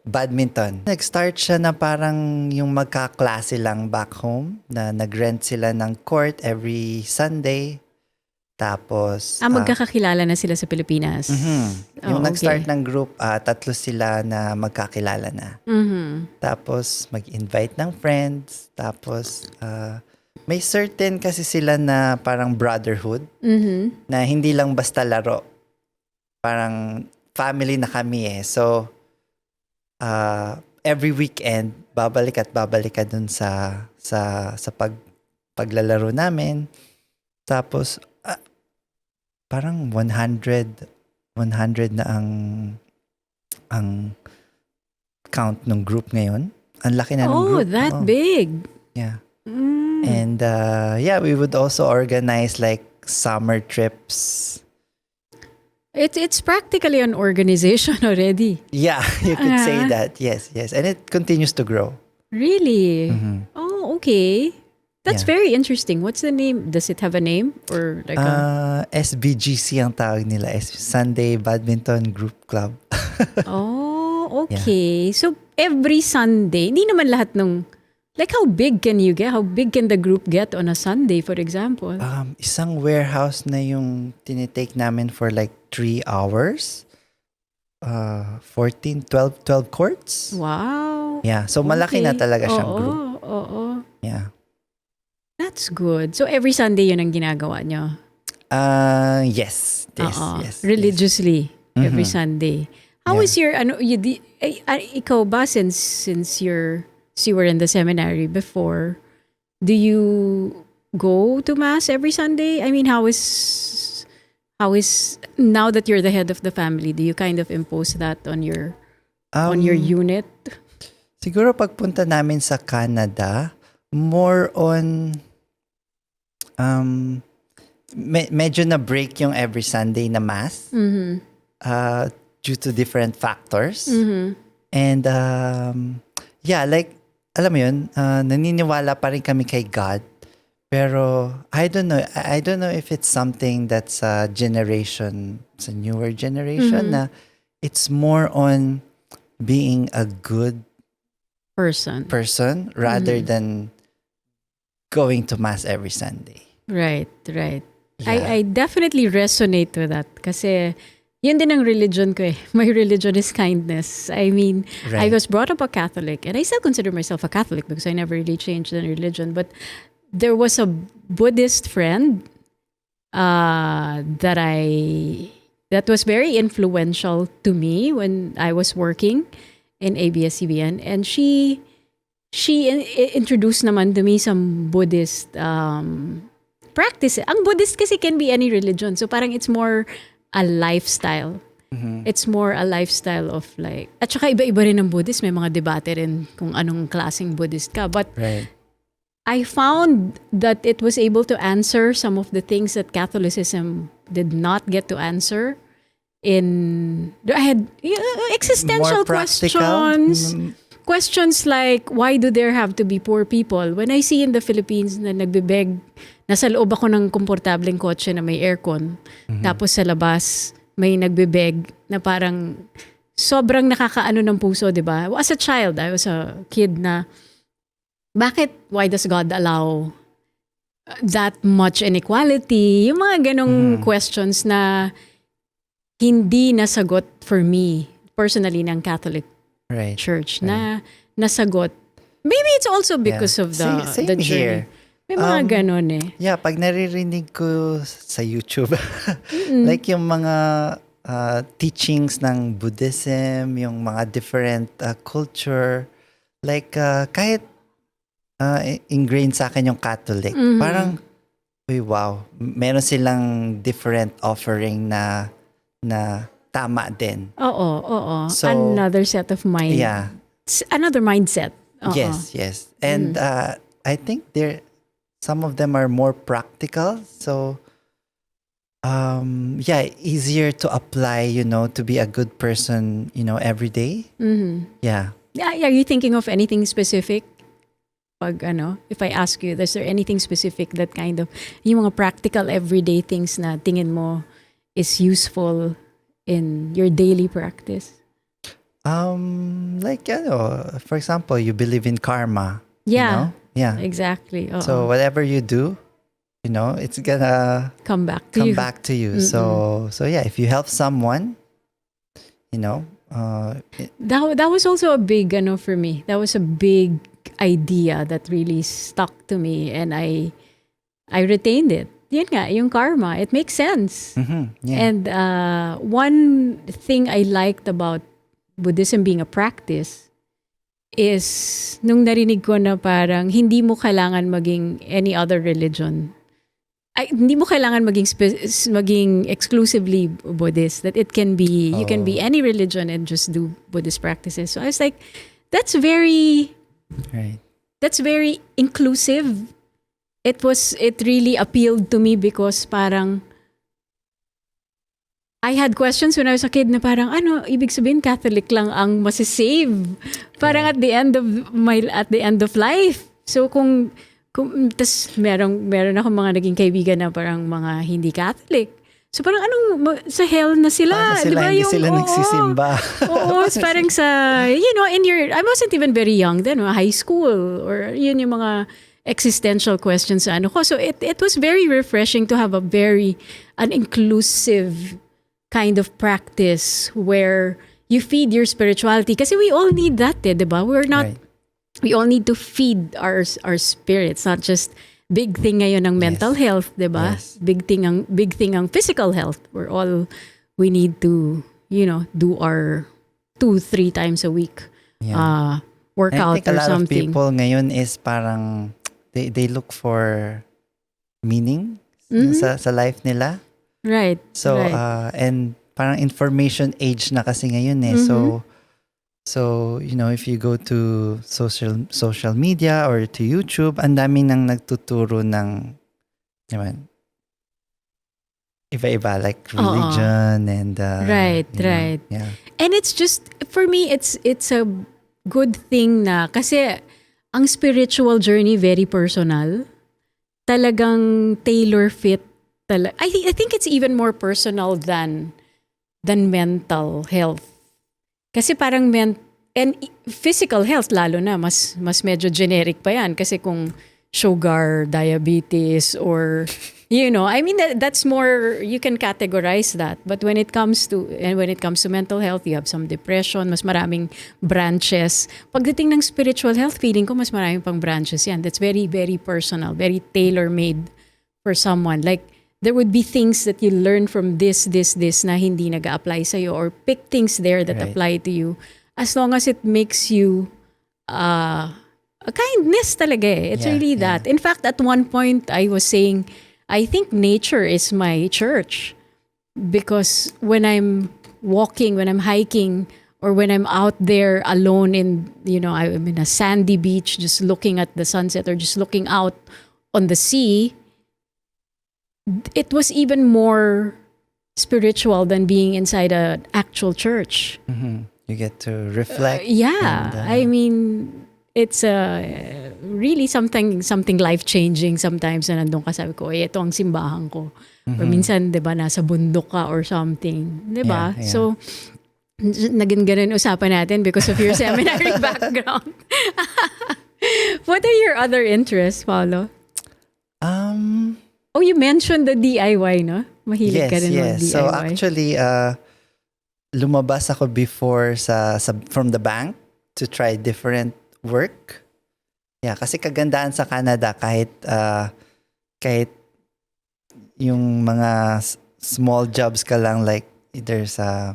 badminton. Nag-start siya na parang yung magkaklase lang back home, na nag-rent sila ng court every Sunday. Tapos magkakakilala na sila sa Pilipinas. Yung nag-start ng group, 3 sila na magkakilala na. Tapos mag-invite ng friends. Tapos may certain kasi sila na parang brotherhood na hindi lang basta laro. Parang family na kami eh. So every weekend babalik ka dun sa paglalaro namin. Tapos parang 100 na ang count ng group ngayon. Ang laki na ng group. That big. Yeah. And yeah, we would also organize like summer trips. It's practically an organization already. Yeah, you could say that. Yes. And it continues to grow. Really? Oh, okay. That's very interesting. What's the name? Does it have a name? Or like SBGC ang tawag nila. Sunday Badminton Group Club. Okay. Yeah. So, every Sunday, hindi naman lahat ng... Like, how big can you get? How big can the group get on a Sunday, for example? Isang warehouse na yung tinitake namin for like 3 hours. 12 courts. Wow. Yeah. So, malaki na talaga siyang group. Oo. Yeah. That's good. So, every Sunday yun ang ginagawa nyo? Yes. Religiously, every Sunday. How is your, ikaw ba, since you were in the seminary before, do you go to Mass every Sunday? I mean, how is, now that you're the head of the family, do you kind of impose that on your unit? Siguro pagpunta namin sa Canada, more on medyo na break yung every Sunday na Mass due to different factors. And yeah, like alam mo yun, naniniwala pa rin kami kay God, Pero I don't know. I don't know if it's something that's a generation, it's a newer generation na it's more on being a good person rather than going to mass every Sunday. Right. Yeah. I definitely resonate with that kasi yun din ang religion ko eh. My religion is kindness. I mean, I Right. was brought up a Catholic and I still consider myself a Catholic because I never really changed the religion. But there was a Buddhist friend that was very influential to me when I was working in ABS-CBN, and she introduced naman to me some Buddhist practice. Ang Buddhist kasi can be any religion, so parang it's more a lifestyle. It's more a lifestyle of like, at saka iba-iba rin ng Buddhist, may mga debate rin kung anong klaseng Buddhist ka, but Right. I found that it was able to answer some of the things that Catholicism did not get to answer. I had existential More practical. questions. Questions like, why do there have to be poor people? When I see in the Philippines na nagbibeg, nasa loob ako ng komportableng kotse na may aircon, tapos sa labas, may nagbibeg na parang sobrang nakakaano ng puso, di ba? As a child, I was a kid na, why does God allow that much inequality? Yung mga ganong questions na hindi nasagot for me, personally, ng Catholic Right. Church na nasagot. Maybe it's also because of the Same the journey. here. May mga ganon eh. Yeah, pag naririnig ko sa YouTube, like yung mga teachings ng Buddhism, yung mga different culture, like kahit ingrained sa akin yung Catholic, parang, uy, wow, meron silang different offering na tama din. Oo. So, another set of mind. Yeah. Another mindset. Oo. Yes. And I think some of them are more practical. So, easier to apply, to be a good person, every day. Yeah. Are you thinking of anything specific? If I ask you, is there anything specific that kind of, yung mga practical everyday things na tingin mo is useful in your daily practice? Like, for example, you believe in karma. Yeah. Yeah. Exactly. Oo. So whatever you do, it's gonna come back to you. So yeah, if you help someone, that was also a big for me. That was a big idea that really stuck to me, and I retained it. Yan nga, yung karma. It makes sense. Yeah. And one thing I liked about Buddhism being a practice is nung narinig ko na parang hindi mo kailangan maging any other religion. Hindi mo kailangan maging exclusively Buddhist. That it can be, you can be any religion and just do Buddhist practices. So I was like, that's very inclusive. It really appealed to me because parang I had questions when I was a kid na parang ibig sabihin Catholic lang ang masisave parang at the end of life. So kung tas meron ako mga naging kaibigan na parang mga hindi Catholic. So parang sa hell na sila, di ba? Hindi sila nagsisimba. Oo, it's parang sa I wasn't even very young then, high school, or yun yung mga existential questions sa ko. So it was very refreshing to have an inclusive kind of practice where you feed your spirituality. Kasi we all need that, di ba? We all need to feed our spirits, not just big thing ngayon ng mental health, di ba? Yes. Big thing ang physical health. We need to, do our 2-3 times a week workout I think or a lot something. of people ngayon is parang they look for meaning sa life nila. Right. So right. And parang information age na kasi ngayon eh. So if you go to social media or to YouTube, ang dami nang nagtuturo ng iba-iba like religion and right. Yeah. And it's just, for me, it's a good thing na kasi ang spiritual journey very personal. talagang tailor fit. I think it's even more personal than mental health. Kasi parang and physical health lalo na mas medyo generic pa yan kasi kung sugar, diabetes, or I mean that's more, you can categorize that. But when it comes to mental health, you have some depression, mas maraming branches. Pagdating ng spiritual health, feeling ko mas maraming pang branches yan. That's very, very personal, very tailor-made for someone. Like, there would be things that you learn from this na hindi nag-a-apply sa'yo, or pick things there that apply to you. As long as it makes you a kindness talaga eh. It's really that. In fact, at one point, I was saying, I think nature is my church. Because when I'm walking, when I'm hiking, or when I'm out there alone I'm in a sandy beach, just looking at the sunset or just looking out on the sea, it was even more spiritual than being inside an actual church. Mm-hmm. You get to reflect. I mean, it's really something life-changing sometimes na nandun ka, sabi ko, ito ang simbahan ko. Or minsan, di ba, nasa bundok ka or something. Di ba? Yeah. So, naging ganun usapan natin because of your seminary background. What are your other interests, Paolo? Oh, you mentioned the DIY, no? Mahilig ka rin mag-DIY. So actually, lumabas ako before from the bank to try different work. Yeah, kasi kagandaan sa Canada kahit yung mga small jobs ka lang, like either sa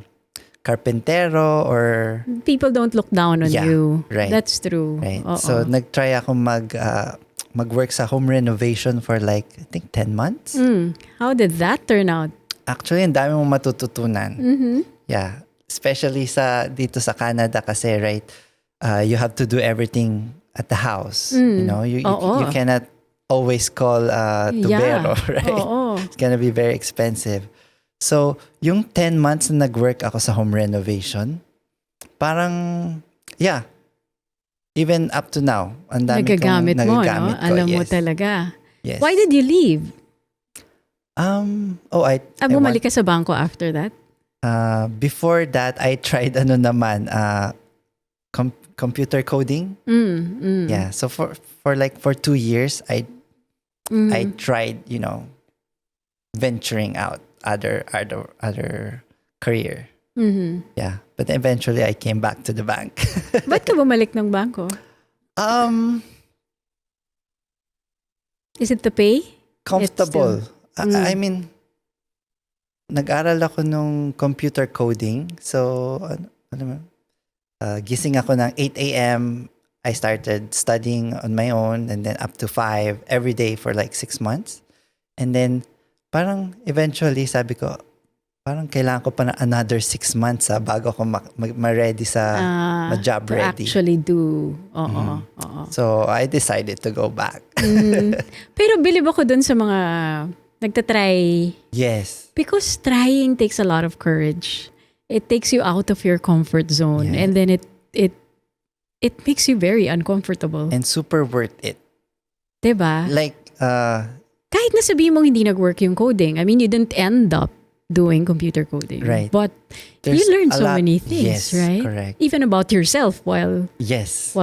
carpentero or people don't look down on you. Right. That's true. Right. Uh-oh. So nagtry ako mag-work sa home renovation for like I think 10 months. How did that turn out? Actually, ang dami mong matututunan. Mm-hmm. Yeah, especially dito sa Canada kasi, right? You have to do everything at the house. You cannot always call tubero, right? It's gonna be very expensive. So, yung 10 months na nag-work ako sa home renovation, parang, even up to now, ang dami nagagamit kong mo, nagagamit no? Alam mo talaga. Yes. Why did you leave? Bumalik ka sa bangko after that? Before that, I tried computer coding. Yeah, so for 2 years, I tried, venturing out other career. Mm-hmm. Yeah, but eventually I came back to the bank. Ba't ka bumalik ng bangko? Is it the pay? Comfortable. I mean, nag-aral ako nung computer coding. So, gising ako ng 8 a.m. I started studying on my own, and then up to 5 every day for like 6 months. And then, parang eventually, sabi ko, parang kailangan ko pa na another 6 months bago ako ma-ready ma-job ready. Actually do. So, I decided to go back. Pero bilib ako dun sa mga nagtatry. Yes. Because trying takes a lot of courage. It takes you out of your comfort zone. And then it makes you very uncomfortable. And super worth it. Diba? Like, kahit na sabihin mong hindi nag-work yung coding, I mean, you didn't end up doing computer coding. Right. But you learn so many things, yes, right? Correct. Even about yourself while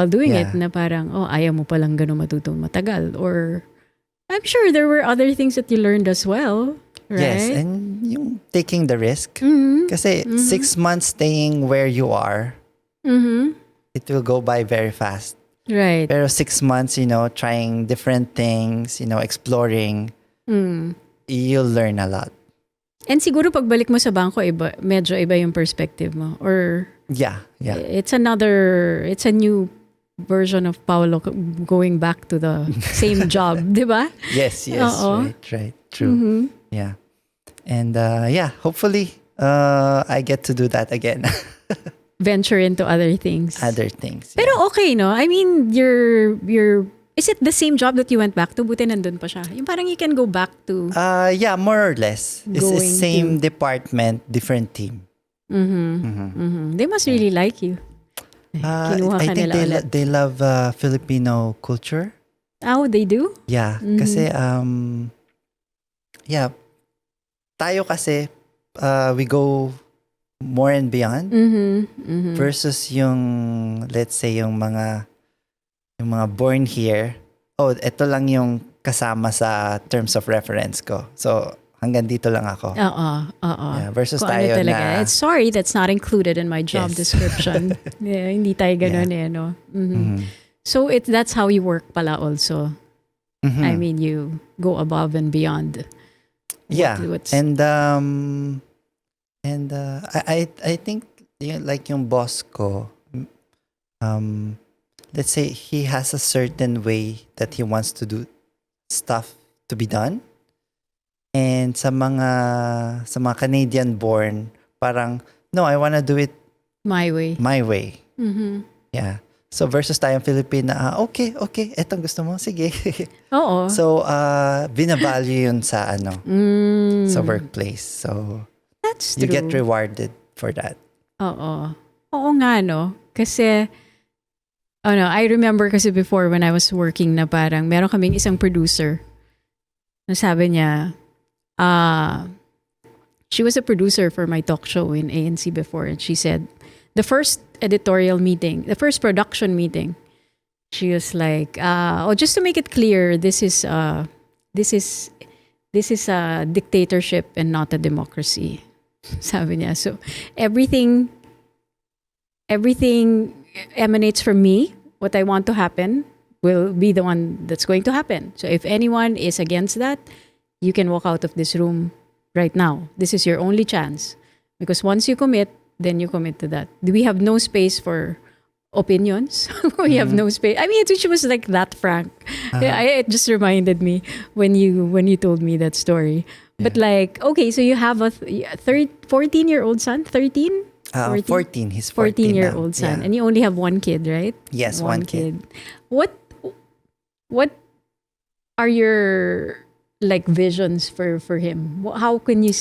doing it, na parang, ayaw mo palang ganun matutong matagal. Or, I'm sure there were other things that you learned as well, right? Yes, and yung taking the risk. Mm-hmm. Kasi 6 months staying where you are, it will go by very fast. Right. Pero 6 months, trying different things, exploring, you'll learn a lot. And siguro pagbalik mo sa bangko, medyo iba yung perspective mo. Or yeah. It's a new version of Paolo going back to the same job, di ba? Yes, right, true. Mm-hmm. Yeah. And hopefully I get to do that again. Venture into other things. Pero okay, no? I mean, is it the same job that you went back to? Buti nandun pa siya. Yung parang you can go back to... more or less. It's the same department, different team. They must really like you. I think they love Filipino culture. Oh, they do? Yeah, kasi yeah, tayo kasi we go more and beyond versus yung let's say yung mga born here. Oh, ito lang yung kasama sa terms of reference ko. So hanggang dito lang ako. Oo. Yeah, versus Kung tayo ano talaga. na It's sorry, that's not included in my job Yes. description. Yeah, hindi tayo ganun no? So that's how you work pala also. I mean, you go above and beyond. yeah, What's, and I think like yung boss ko, let's say he has a certain way that he wants to do stuff to be done. And sa mga Canadian born, parang no, I wanna do it my way. my way. Yeah. So versus tayong Filipina, okay, etong gusto mo, sige. Oo. So binavalue yun sa sa workplace. So That's you true. get rewarded for that. Oo. Oo nga, no? Kasi, I remember kasi before when I was working na parang meron kaming isang producer na sabi niya, she was a producer for my talk show in ANC before, and she said, the first editorial meeting, the first production meeting, she was like, just to make it clear, this is a dictatorship and not a democracy. Sabi niya. So everything emanates from me. What I want to happen will be the one that's going to happen. So if anyone is against that, you can walk out of this room right now. This is your only chance. Because once you commit, then you commit to that. We have no space for opinions. We have no space. I mean, she was like that frank. It just reminded me when you told me that story. But like, okay, so you have a 14-year-old son? 13? 14. He's 14 14-year-old now. son. Yeah. And you only have one kid, right? Yes, one kid. What are your like visions for him? How can you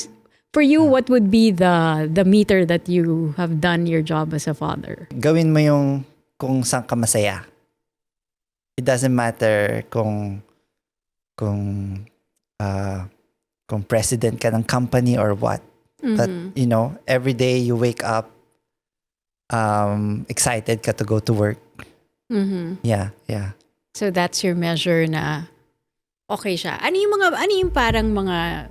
for you what would be the meter that you have done your job as a father? Gawin mo yung kung saan ka masaya. It doesn't matter kung president ka ng company or what. But every day you wake up excited ka to go to work. Yeah. So that's your measure na okay siya. Ano yung parang mga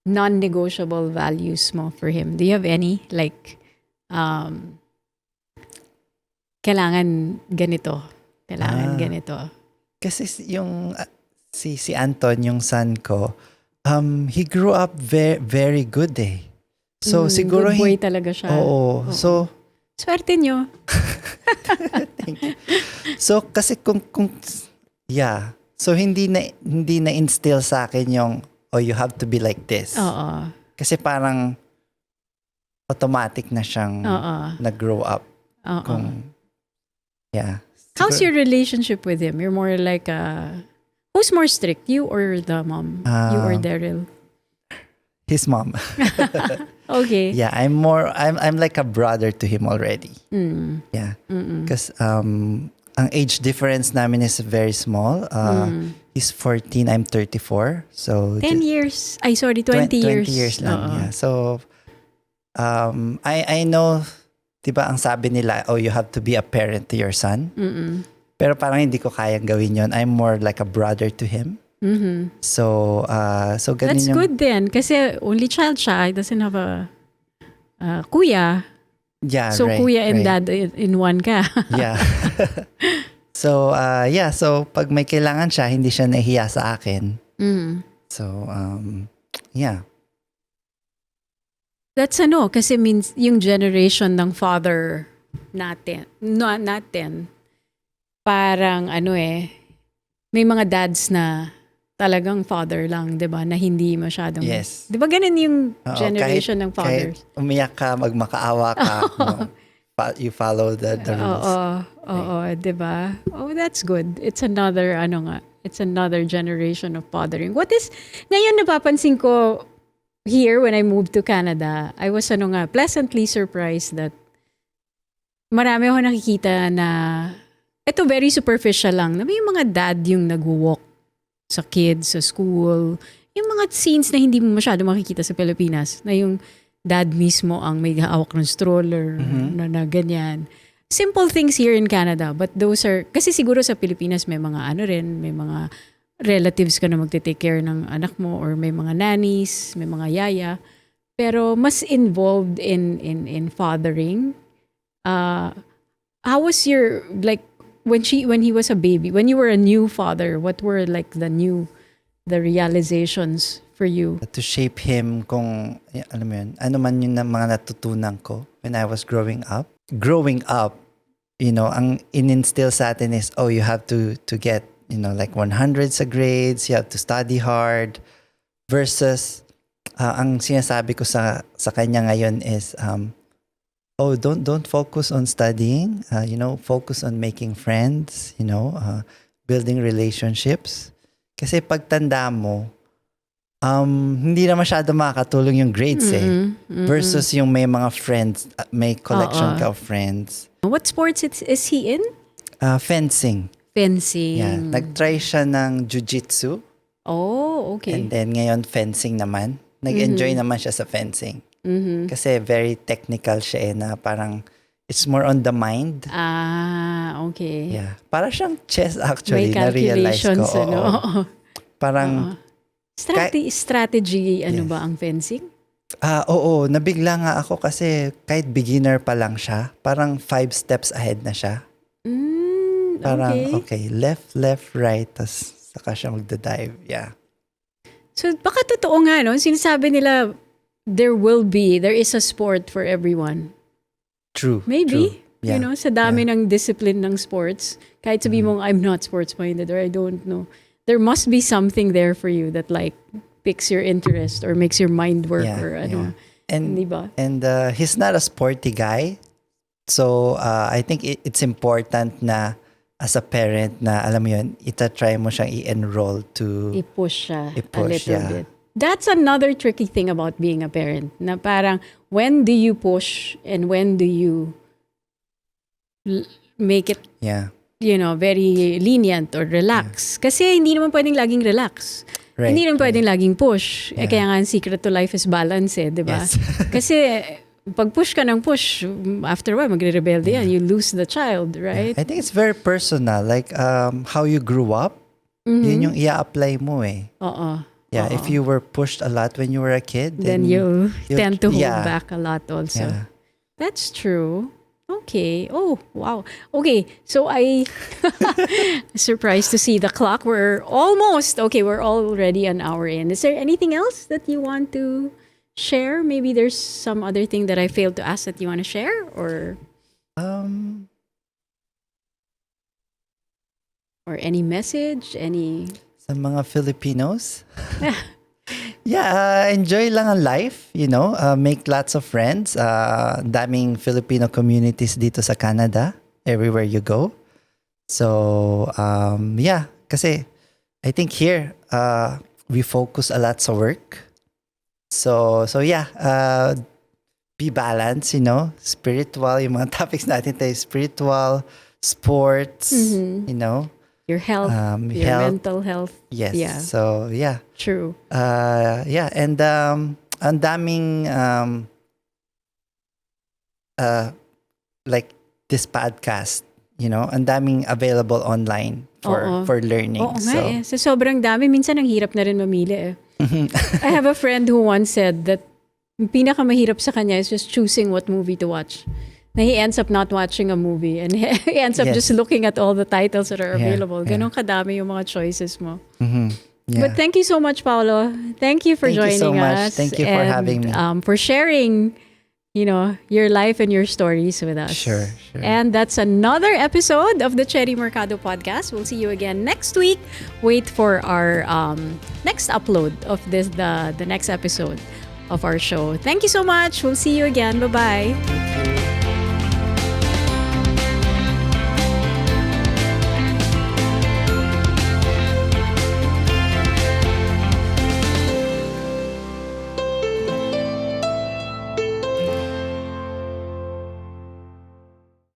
non-negotiable values mo for him? Do you have any? Like, kailangan ganito. Ganito. Kasi yung si Anton, yung son ko, he grew up very good eh. So siguro good boy talaga siya. Oo. So swerte nyo. thank you. So kasi kung yeah. So hindi na instill sa akin yung you have to be like this. Oo. Kasi parang automatic na siyang nag-grow up. Yeah. How's your relationship with him? You're more like who's more strict, you or the mom? You or Daryl? His mom. Okay. Yeah, I'm like a brother to him already. Yeah. Because ang age difference namin is very small. He's 14, I'm 34. So 10 years. 20 years. 20 years lang. Yeah. So I know, diba ang sabi nila, you have to be a parent to your son. Pero parang hindi ko kayang gawin yon. I'm more like a brother to him. So ganun That's yung, good then. Kasi only child siya. He doesn't have a kuya. Yeah, So right, kuya and right. dad in one ka. Yeah. So so pag may kailangan siya, hindi siya nahihiya sa akin. So yeah. That's kasi means yung generation ng father natin, parang may mga dads na talagang father lang, 'di ba? Na hindi masyadong. Yes. 'Di ba ganun yung Oo, generation ng fathers? Kahit umiyak ka, magmakaawa ka, you follow the rules. Oo, 'di ba? Oh, that's good. It's another it's another generation of fathering. Ngayon napapansin ko here when I moved to Canada, I was pleasantly surprised that marami ako nakikita na ito very superficial lang, na may mga dad yung nag-walk sa kids, sa school. Yung mga scenes na hindi mo masyado makikita sa Pilipinas, na yung dad mismo ang may hawak ng stroller, na ganyan. Simple things here in Canada, but those are, kasi siguro sa Pilipinas may mga may mga relatives ka na magte-take care ng anak mo, or may mga nannies, may mga yaya. Pero mas involved in fathering. How was your, like, when he was a baby, when you were a new father, what were like the realizations for you? To shape him kung, alam mo yun, ano man yun na mga natutunan ko when I was growing up. Growing up, ang in-instill sa atin is, you have to get, like 100 sa grades, you have to study hard, versus, ang sinasabi ko sa kanya ngayon is, don't focus on studying, focus on making friends, building relationships. Kasi pagtanda mo, hindi na masyado makakatulong yung grades versus yung may mga friends, may collection ka of friends. What sports is he in? Fencing. Fencing. Yeah, nag-try siya ng jiu-jitsu. Oh, okay. And then ngayon fencing naman. Nag-enjoy naman siya sa fencing. Kasi very technical siya na parang it's more on the mind. Okay. Yeah. Para siyang chess actually, may calculations, na-realize ko. ano? Parang strategy, ba ang fencing? Oo. Nabigla nga ako kasi kahit beginner pa lang siya, parang 5 steps ahead na siya. Parang, okay, left, right, tas saka siya magda-dive. Yeah. So, baka totoo nga, no? Sinasabi nila, there is a sport for everyone. True. Maybe. True. Yeah. Sa dami ng discipline ng sports, kahit sabi mong, I'm not sports-minded or I don't know, there must be something there for you that like piques your interest or makes your mind work or ano. And, diba? And he's not a sporty guy. So, I think it's important na as a parent na, alam mo yun, itatry mo siyang i-enroll to... I-push siya a little bit. That's another tricky thing about being a parent. Na parang, when do you push and when do you make it, very lenient or relax? Kasi hindi naman pwedeng laging relax. Right, hindi naman pwedeng laging push. Kaya nga, secret to life is balance di ba? Yes. Kasi, pag push ka ng push, after a while, magre-rebelde yan. You lose the child, right? I think it's very personal. Like, how you grew up, yun yung i-apply mo Oo. Yeah, if you were pushed a lot when you were a kid, then you tend to hold back a lot also. Yeah. That's true. Okay. Oh, wow. Okay, so I surprised to see the clock. We're already an hour in. Is there anything else that you want to share? Maybe there's some other thing that I failed to ask that you want to share, or any message, any sa mga Filipinos. Enjoy lang ang life, make lots of friends. Daming Filipino communities dito sa Canada, everywhere you go. So, kasi I think here, we focus a lot sa work. So be balanced, spiritual, yung mga topics natin tayo, spiritual, sports, your health, your mental health. Yes. Yeah. So, True. And ang daming like this podcast, ang daming available online for learning. Oo nga So sobrang dami, minsan ang hirap na rin mamili I have a friend who once said that pinakamahirap sa kanya is just choosing what movie to watch. Na he ends up not watching a movie and he ends up just looking at all the titles that are available. Ganon kadami yung mga choices mo. Yeah. But thank you so much, Paolo. Thank you for joining us. Thank you so much. Thank you for having me. For sharing, your life and your stories with us. Sure. And that's another episode of the CHERIE MERCADO podcast. We'll see you again next week. Wait for our next upload of the next episode of our show. Thank you so much. We'll see you again. Bye-bye.